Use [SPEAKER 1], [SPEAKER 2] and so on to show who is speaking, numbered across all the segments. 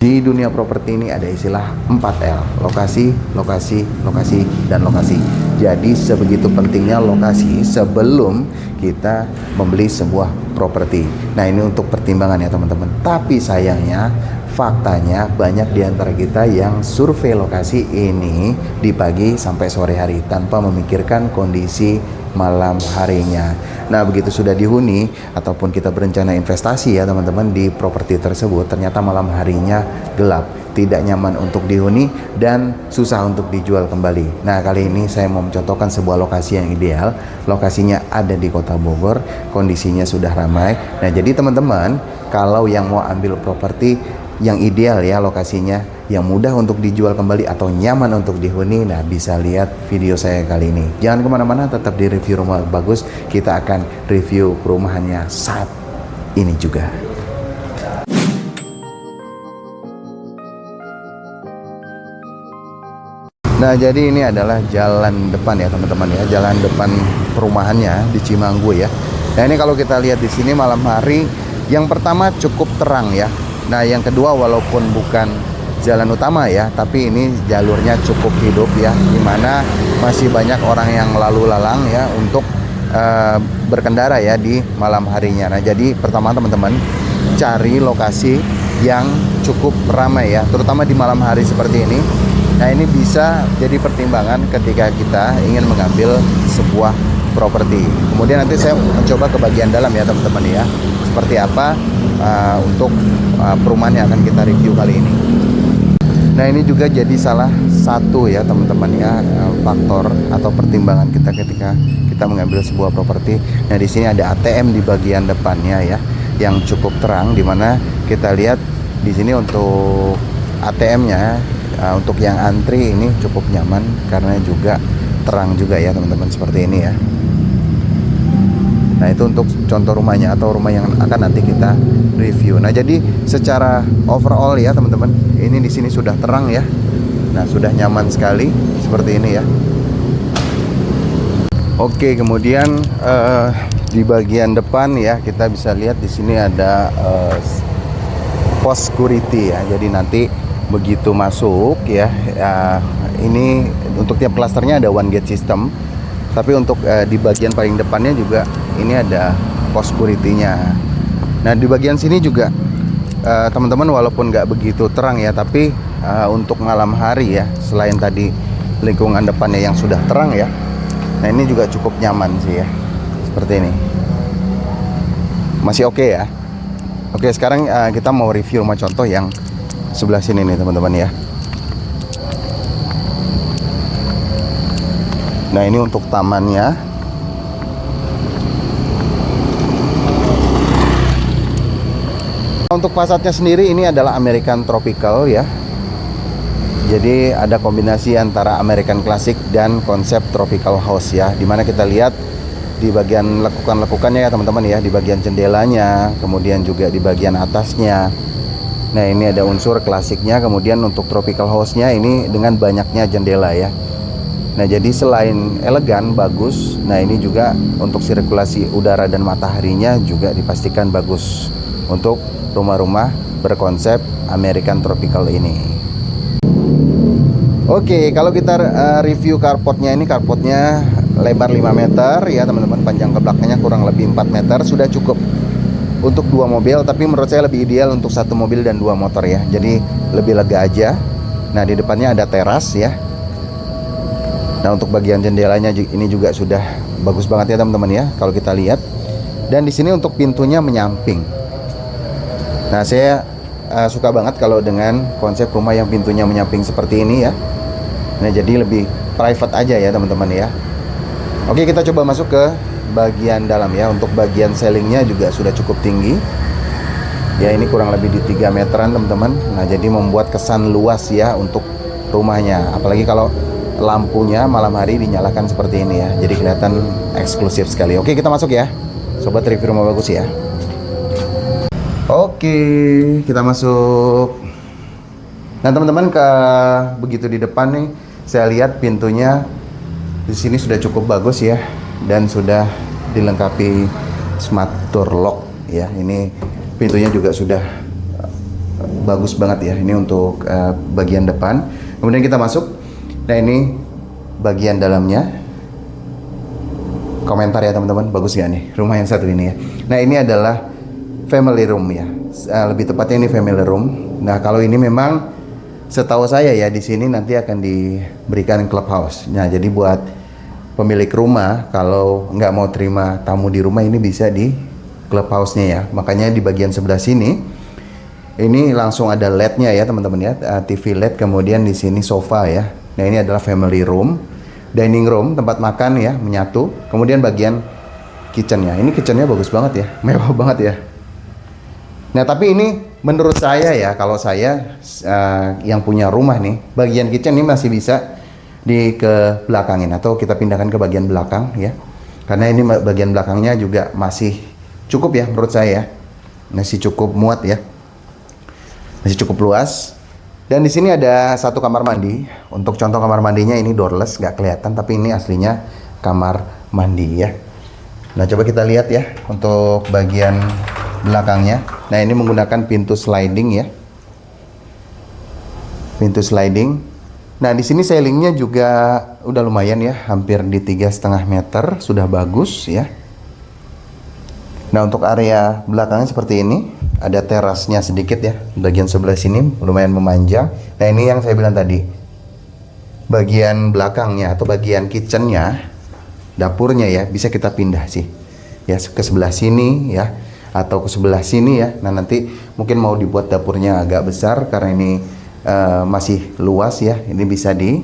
[SPEAKER 1] Di dunia properti ini ada istilah 4L, lokasi, lokasi, lokasi, dan lokasi. Jadi sebegitu pentingnya lokasi sebelum kita membeli sebuah properti. Nah, ini untuk pertimbangan ya teman-teman. Tapi sayangnya, faktanya banyak di antara kita yang survei lokasi ini di pagi sampai sore hari tanpa memikirkan kondisi malam harinya. Nah, begitu sudah dihuni ataupun kita berencana investasi ya teman-teman di properti tersebut, ternyata malam harinya gelap, tidak nyaman untuk dihuni dan susah untuk dijual kembali. Nah, kali ini saya mau mencontohkan sebuah lokasi yang ideal. Lokasinya ada di Kota Bogor, kondisinya sudah ramai. Nah, jadi teman-teman, kalau yang mau ambil properti yang ideal ya lokasinya, yang mudah untuk dijual kembali atau nyaman untuk dihuni, nah bisa lihat video saya kali ini. Jangan kemana-mana, tetap di review rumah bagus. Kita akan review perumahannya saat ini juga. Nah, jadi ini adalah jalan depan ya teman-teman ya, jalan depan perumahannya di Cimanggu ya. Nah, ini kalau kita lihat di sini malam hari, yang pertama cukup terang ya. Nah, yang kedua walaupun bukan jalan utama ya, tapi ini jalurnya cukup hidup ya, dimana masih banyak orang yang lalu lalang ya untuk berkendara ya di malam harinya. Nah, jadi pertama teman-teman cari lokasi yang cukup ramai ya, terutama di malam hari seperti ini. Nah, ini bisa jadi pertimbangan ketika kita ingin mengambil sebuah properti. Kemudian nanti saya mencoba ke bagian dalam ya teman-teman ya, seperti apa untuk perumahan yang akan kita review kali ini. Nah, ini juga jadi salah satu ya teman-teman ya, faktor atau pertimbangan kita ketika kita mengambil sebuah properti. Nah, di sini ada ATM di bagian depannya ya, yang cukup terang, dimana kita lihat di sini untuk ATM-nya, untuk yang antri ini cukup nyaman karena juga terang juga ya teman-teman, seperti ini ya. Nah, itu untuk contoh rumahnya atau rumah yang akan nanti kita review. Nah, jadi secara overall ya teman-teman, ini di sini sudah terang ya. Nah, sudah nyaman sekali seperti ini ya. Oke, kemudian di bagian depan ya kita bisa lihat di sini ada pos security ya. Jadi nanti begitu masuk ya, ini untuk tiap klasternya ada one gate system. Tapi untuk di bagian paling depannya juga ini ada pos security-nya. Nah, di bagian sini juga teman-teman walaupun nggak begitu terang ya, tapi untuk malam hari ya, selain tadi lingkungan depannya yang sudah terang ya, nah ini juga cukup nyaman sih ya, seperti ini. Masih oke ya. Oke, sekarang kita mau review rumah contoh yang sebelah sini nih teman-teman ya. Nah, ini untuk tamannya. Untuk fasadnya sendiri ini adalah American Tropical ya. Jadi ada kombinasi antara American Classic dan konsep Tropical House ya, dimana kita lihat di bagian lekukan-lekukannya ya teman-teman ya, di bagian jendelanya, kemudian juga di bagian atasnya. Nah, ini ada unsur klasiknya. Kemudian untuk Tropical House-nya ini dengan banyaknya jendela ya. Nah, jadi selain elegan, bagus, nah ini juga untuk sirkulasi udara dan mataharinya juga dipastikan bagus untuk rumah-rumah berkonsep American Tropical ini. Oke, kalau kita review carportnya, ini carportnya lebar 5 meter ya teman-teman, panjang ke belakangnya kurang lebih 4 meter, sudah cukup untuk 2 mobil, tapi menurut saya lebih ideal untuk 1 mobil dan 2 motor ya, jadi lebih lega aja. Nah, di depannya ada teras ya. Nah, untuk bagian jendelanya ini juga sudah bagus banget ya teman-teman ya, kalau kita lihat. Dan di sini untuk pintunya menyamping. Nah, saya suka banget kalau dengan konsep rumah yang pintunya menyamping seperti ini ya. Nah, jadi lebih private aja ya teman-teman ya. Oke, kita coba masuk ke bagian dalam ya. Untuk bagian ceilingnya juga sudah cukup tinggi ya, ini kurang lebih di 3 meteran teman-teman. Nah, jadi membuat kesan luas ya untuk rumahnya, apalagi kalau lampunya malam hari dinyalakan seperti ini ya, jadi kelihatan eksklusif sekali. Oke, kita masuk ya sobat review rumah bagus ya. Oke, kita masuk. Nah teman-teman, begitu di depan nih, saya lihat pintunya di sini sudah cukup bagus ya, dan sudah dilengkapi smart door lock ya. Ini pintunya juga sudah bagus banget ya. Ini untuk bagian depan. Kemudian kita masuk. Nah ini bagian dalamnya. Komentar ya teman-teman, bagus gak nih rumah yang satu ini ya. Nah ini adalah family room ya. Lebih tepatnya ini family room. Nah kalau ini memang setahu saya ya di sini nanti akan diberikan clubhouse. Nah jadi buat pemilik rumah kalau nggak mau terima tamu di rumah ini bisa di clubhouse-nya ya. Makanya di bagian sebelah sini ini langsung ada LED-nya ya teman-teman ya, TV LED. Kemudian di sini sofa ya. Nah ini adalah family room, dining room, tempat makan ya menyatu. Kemudian bagian kitchennya, ini kitchennya bagus banget ya, mewah banget ya. Nah tapi ini menurut saya ya, kalau saya yang punya rumah nih, bagian kitchen ini masih bisa di ke belakangin atau kita pindahkan ke bagian belakang ya. Karena ini bagian belakangnya juga masih cukup ya menurut saya, masih cukup muat ya, masih cukup luas. Dan di sini ada satu kamar mandi. Untuk contoh kamar mandinya ini doorless, nggak kelihatan, tapi ini aslinya kamar mandi ya. Nah coba kita lihat ya untuk bagian belakangnya. Nah ini menggunakan pintu sliding ya, pintu sliding. Nah di sini ceilingnya juga udah lumayan ya, hampir di 3,5 meter, sudah bagus ya. Nah untuk area belakangnya seperti ini, ada terasnya sedikit ya, bagian sebelah sini lumayan memanjang. Nah ini yang saya bilang tadi, bagian belakangnya atau bagian kitchennya, dapurnya ya bisa kita pindah sih ya ke sebelah sini ya, atau ke sebelah sini ya. Nah nanti mungkin mau dibuat dapurnya agak besar karena ini masih luas ya, ini bisa di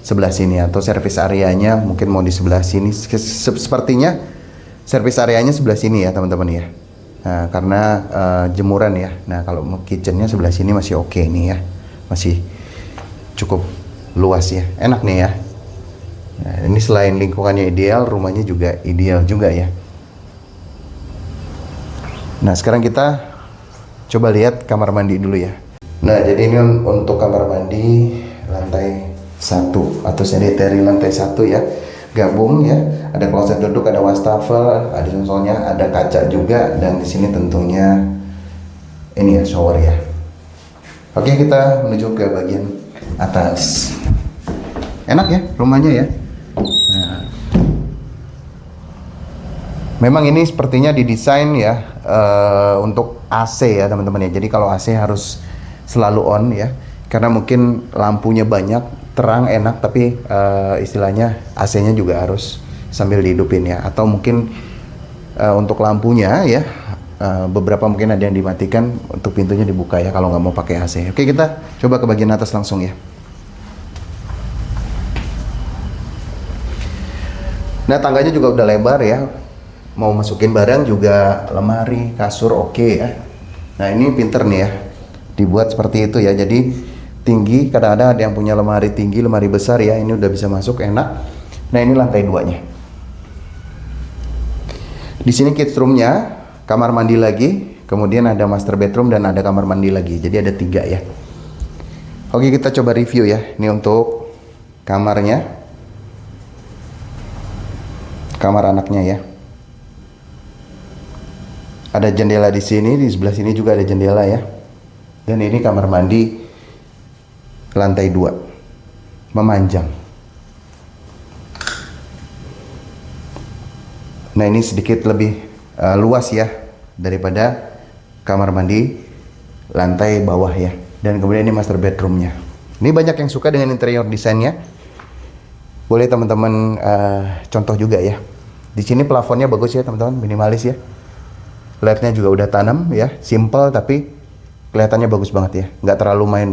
[SPEAKER 1] sebelah sini, atau service areanya mungkin mau di sebelah sini. Sepertinya service areanya sebelah sini ya teman-teman ya. Nah, karena jemuran ya. Nah kalau kitchennya sebelah sini masih oke nih ya, masih cukup luas ya, enak nih ya. Nah, ini selain lingkungannya ideal, rumahnya juga ideal juga ya. Nah sekarang kita coba lihat kamar mandi dulu ya. Nah jadi ini untuk kamar mandi lantai 1 atau sanitary lantai 1 ya, gabung ya. Ada kloset duduk, ada wastafel, ada konsolnya, ada kaca juga, dan di sini tentunya ini ya shower ya. Oke kita menuju ke bagian atas. Enak ya rumahnya ya. Nah, memang ini sepertinya didesain ya untuk AC ya teman-teman ya. Jadi kalau AC harus selalu on ya, karena mungkin lampunya banyak, terang enak, tapi istilahnya AC-nya juga harus sambil dihidupin ya. Atau mungkin untuk lampunya ya beberapa mungkin ada yang dimatikan, untuk pintunya dibuka ya kalau nggak mau pakai AC. Oke kita coba ke bagian atas langsung ya. Nah tangganya juga udah lebar ya, mau masukin barang juga, lemari, kasur oke ya. Nah ini pinter nih ya, dibuat seperti itu ya, jadi tinggi. Kadang-kadang ada yang punya lemari tinggi, lemari besar ya, ini udah bisa masuk enak. Nah ini lantai 2-nya. Di sini kids room-nya, kamar mandi lagi, kemudian ada master bedroom dan ada kamar mandi lagi. Jadi ada 3 ya. Oke kita coba review ya. Ini untuk kamarnya, kamar anaknya ya. Ada jendela di sini, di sebelah sini juga ada jendela ya. Dan ini kamar mandi lantai 2, memanjang. Nah ini sedikit lebih luas ya daripada kamar mandi lantai bawah ya. Dan kemudian ini master bedroomnya. Ini banyak yang suka dengan interior desainnya. Boleh teman-teman contoh juga ya. Di sini plafonnya bagus ya teman-teman, minimalis ya. LED-nya juga udah tanam ya, simple tapi kelihatannya bagus banget ya. Nggak terlalu main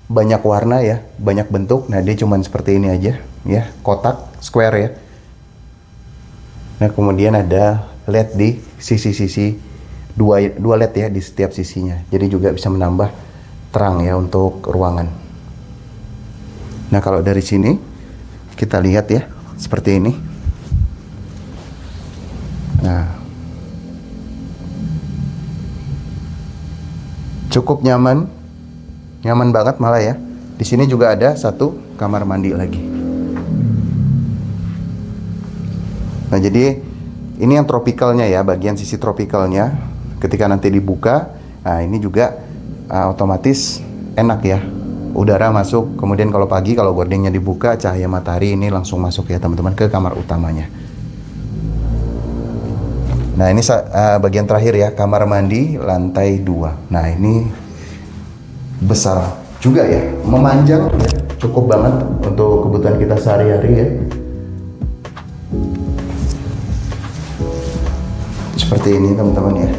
[SPEAKER 1] banyak warna ya, banyak bentuk. Nah dia cuman seperti ini aja ya, kotak, square ya. Nah kemudian ada LED di sisi-sisi, dua LED ya di setiap sisinya. Jadi juga bisa menambah terang ya untuk ruangan. Nah kalau dari sini kita lihat ya, seperti ini. Nah, cukup nyaman, nyaman banget malah ya. Di sini juga ada satu kamar mandi lagi. Nah jadi ini yang tropicalnya ya, bagian sisi tropicalnya. Ketika nanti dibuka, nah ini juga otomatis enak ya, udara masuk. Kemudian kalau pagi kalau gordingnya dibuka, cahaya matahari ini langsung masuk ya teman-teman ke kamar utamanya. Nah ini bagian terakhir ya, kamar mandi lantai 2. Nah ini besar juga ya, memanjang ya, cukup banget untuk kebutuhan kita sehari-hari ya. Seperti ini teman-teman ya.